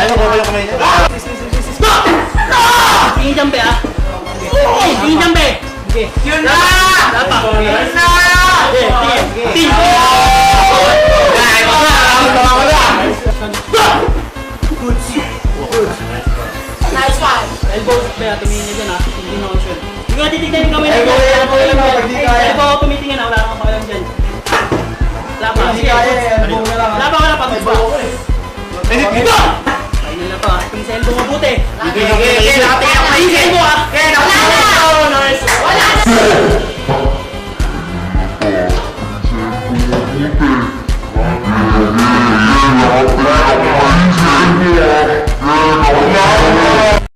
Ayaw mo yung kamay niya. Stop! Tingin jambe ah. Tingin jambe. Yun na! Dapat. Yun na! Tingin. Nice one! Elbow, kaya tumingin niya dyan ah. Hindi na option. Hindi ko natitignan yung kamay na dyan. Elbow, tumitingin na. Wala kang pakilang dyan. Wala pa. Wala pa. Dito! Ayun na to ah. Tingin sa elbow mabuti. Sige, nakatingin ako